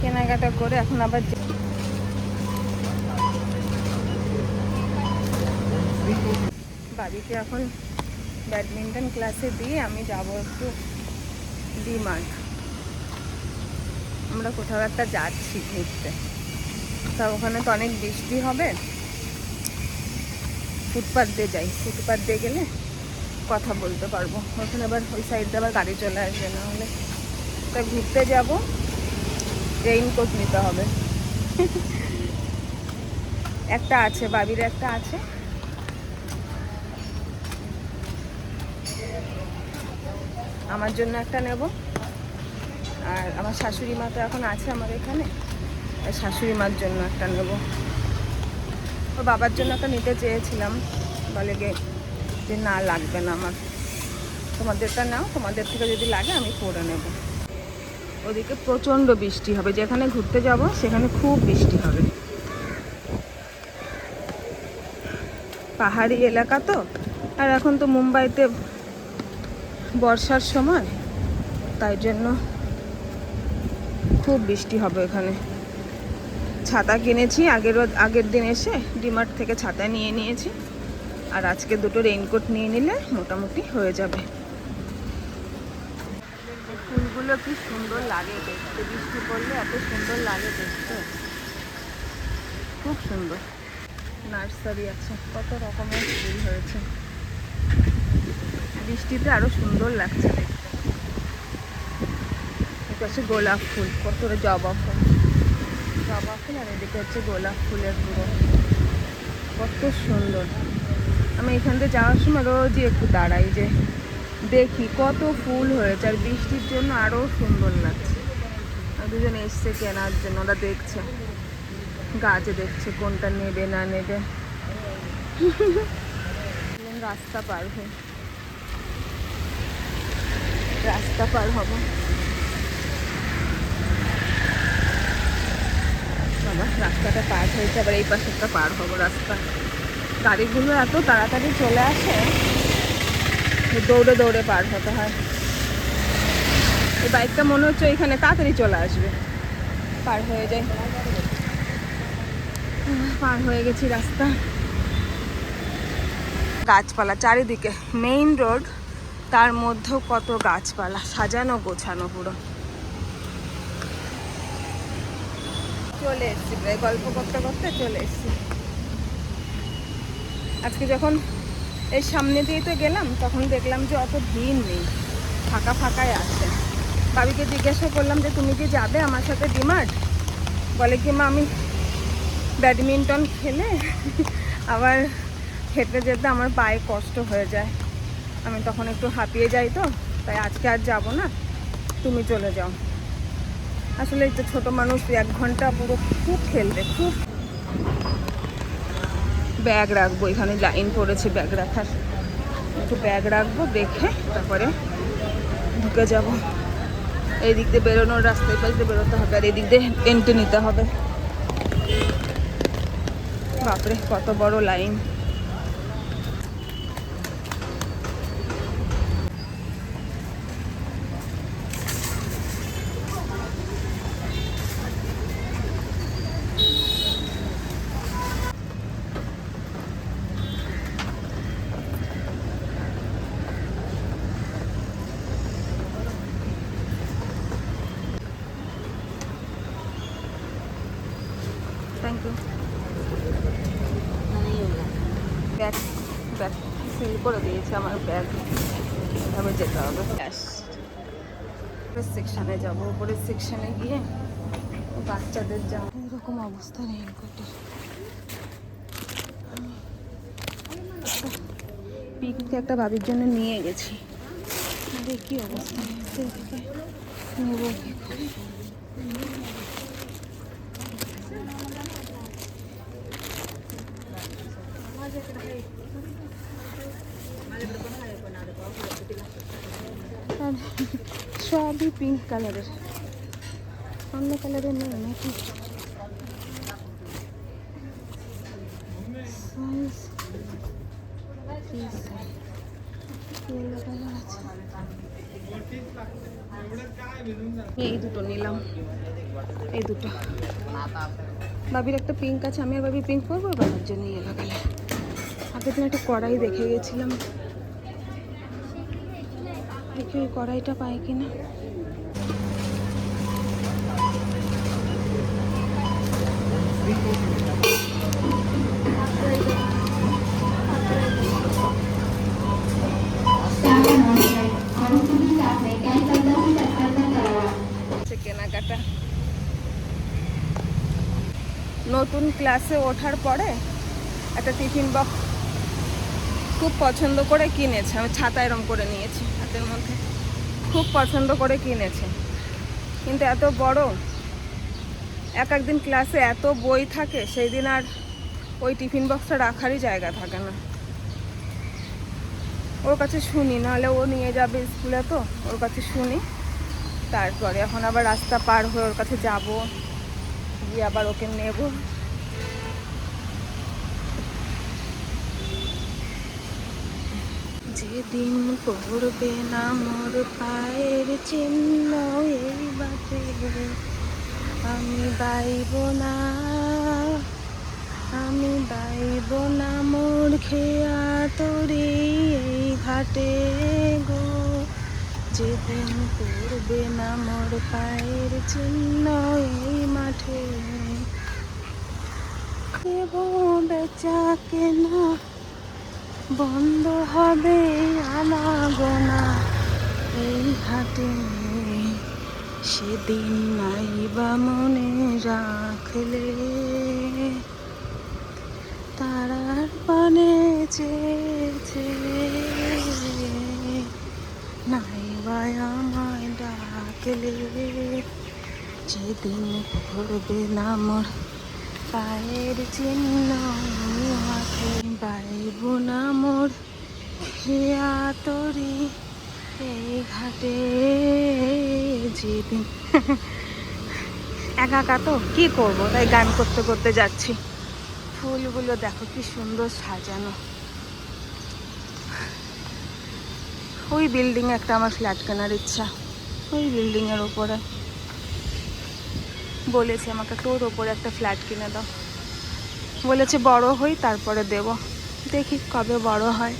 কেনাকাটা করে এখন আবার বাড়িতে এখন ব্যাডমিন্টন ক্লাসে দিয়ে আমি যাব একটু ডিমার্ট। আমরা কোথাও একটা যাচ্ছি ঘুরতে, তা ওখানে তো অনেক বৃষ্টি হবে। ফুটপাথ দিয়ে যাই, ফুটপাথ দিয়ে গেলে কথা বলতে পারবো। ওখানে আবার ওই সাইড দিয়ে আবার গাড়ি চলে আসবে, না হলে তা ঘুরতে যাব। রেইনকোট নিতে হবে। একটা আছে, বাবির একটা আছে। আমার জন্য একটা নেব, আর আমার শাশুড়ি মা তো এখন আছে আমার এখানে, শাশুড়ি মার জন্য একটা নেব। ওর বাবার জন্য একটা নিতে চেয়েছিলাম, বলে যে না লাগবে না আমার, তোমাদেরটা নাও, তোমাদের থেকে যদি লাগে আমি পরে নেব। ওদিকে প্রচণ্ড বৃষ্টি হবে, যেখানে ঘুরতে যাব সেখানে খুব বৃষ্টি হবে। পাহাড়ি এলাকা তো, আর এখন তো মুম্বাইতে বর্ষার সময়, তাই জন্য খুব বৃষ্টি হবে এখানে। ছাতা কিনেছি আগের দিন এসে ডিমার্ট থেকে ছাতা নিয়ে নিয়েছি, আর আজকে দুটো রেইনকোট নিয়ে নিলে মোটামুটি হয়ে যাবে। ফুলগুলো কি সুন্দর লাগে দেখতে, বৃষ্টি পড়লে এত সুন্দর লাগে দেখতে, খুব সুন্দর। নার্সারি আছে, কত রকমের ফুল হয়েছে, বৃষ্টিতে আরো সুন্দর লাগছে দেখতে। এটা হচ্ছে গোলাপ ফুল, কত জবা ফুল, জবা ফুল, আর এদিকে হচ্ছে গোলাপ ফুলের পুরো, কত সুন্দর। আমি এখান থেকে যাওয়ার সময় রোজই একটু দাঁড়াই, যে দেখি কত ফুল হয়েছে, আর বৃষ্টির জন্য আরো সুন্দর লাগছে। আর দুজন এসছে কেনার জন্য, ওরা দেখছে গাছ, দেখছে কোনটা নেবে না নেবে। রাস্তা পার হই, রাস্তা পার হব। বাবা রাস্তাটা পার হয়েছে, আবার এই পাশেরটা পার হবো রাস্তা। গাড়িগুলো এত তাড়াতাড়ি চলে আসে, দৌড়ে দৌড়ে পার হতে হয়। এই বাইকটা মনে হচ্ছে এখানে তাড়াতাড়ি চলে আসবে, পার হয়ে যায়। পার হয়ে গেছি রাস্তা। গাছপালা চারিদিকে, মেইন রোড, তার মধ্যেও কত গাছপালা, সাজানো গোছানো পুরো। চলে এসছি, প্রায় গল্প করতে করতে চলে এসছি। আজকে যখন এই সামনে দিয়ে তো গেলাম, তখন দেখলাম যে অত ভিড় নেই, ফাঁকা ফাঁকাই আছে। বাবিকে জিজ্ঞাসা করলাম যে তুমি কি যাবে আমার সাথে ডিমার্ট? বলে কি মা আমি ব্যাডমিন্টন খেলে আবার হেঁটে যেতে আমার পায়ে কষ্ট হয়ে যায়, আমি তখন একটু হাঁপিয়ে যাই, তো তাই আজকে আর যাব না, তুমি চলে যাও। আসলে এই তো ছোটো মানুষ, 1 ঘন্টা পুরো খুব খেলবে, খুব। ব্যাগ রাখবো, এখানে লাইন পড়েছে ব্যাগ রাখার, একটু ব্যাগ রাখবো, দেখে তারপরে ঢুকে যাব। এই দিক দিয়ে বেরোনোর রাস্তায় পাশ দিয়ে বেরোতে হবে, আর এই দিক দিয়ে এন্ট্রি নিতে হবে। বাপরে কত বড় line. Thank you. Bag bag seal করে দিয়েছে আমার ব্যাগ, এভাবে যেতে হবে। উপরের সেকশানে যাবো, উপরের সেকশানে গিয়ে বাচ্চাদের যাবো। এরকম অবস্থা রেইনকোটের। পিকনিক একটা বাবির জন্য নিয়ে গেছি, দেখি অবস্থা নেব কি করে। সবই পিঙ্ক কালারের, অন্য কালারের নেই নাকি? ইয়েলো কালার আছে। এই দুটো নিলাম, এই দুটো। বাবির একটা পিঙ্ক আছে, আমি আর বাবি পিঙ্ক পরবো, বাবার জন্য ইয়েলো কালার। আগের দিন একটা কড়াই দেখে গেছিলাম, দেখি ওই কড়াইটা পাই কিনা। কেনাকাটা নতুন ক্লাসে ওঠার পরে একটা টিফিন বক্স খুব পছন্দ করে কিনেছে। আমি ছাতা এরম করে নিয়েছি হাতের মধ্যে, খুব পছন্দ করে কিনেছে। কিন্তু এত বড়, এক একদিন ক্লাসে এত বই থাকে, সেই দিন আর ওই টিফিন বক্সটা রাখারই জায়গা থাকে না। ওর কাছে শুনি, নাহলে ও নিয়ে যাবে স্কুলে, তো ওর কাছে শুনি। তারপরে এখন আবার রাস্তা পার হয়ে ওর কাছে যাব, গিয়ে আবার ওকে নেব। যেদিন পড়বে না মোর পায়ের চিহ্ন এই বাটে, আমি বাইব না, আমি বাইব না মোর খেয়া তরি এই ঘাটে গো। যেদিন পড়বে না মোর পায়ের চিহ্ন এই মাঠে, দেব বেচা কেনা বন্ধ হবে আনাগোনা এই হাটে। সেদিন নাইবা মনে রাখলে, তারার পানে চেয়েছে নাইবা আমায় ডাকলে। যেদিন পড়বে না মোর পায়ের চিহ্ন মাঠে, বাইব না মোর খেয়া তরি এই ঘাটে। যেদিন একা একা তো কি করবো, তাই গান করতে করতে যাচ্ছি। ফুলগুলো দেখো কি সুন্দর সাজানো। ওই বিল্ডিং একটা আমার ফ্ল্যাট কেনার ইচ্ছা, ওই বিল্ডিংয়ের ওপরে বলেছে আমাকে, তোর ওপরে একটা ফ্ল্যাট কিনে দাও। বলেছে বড় হই তারপরে দেব, দেখি কবে বড় হয়।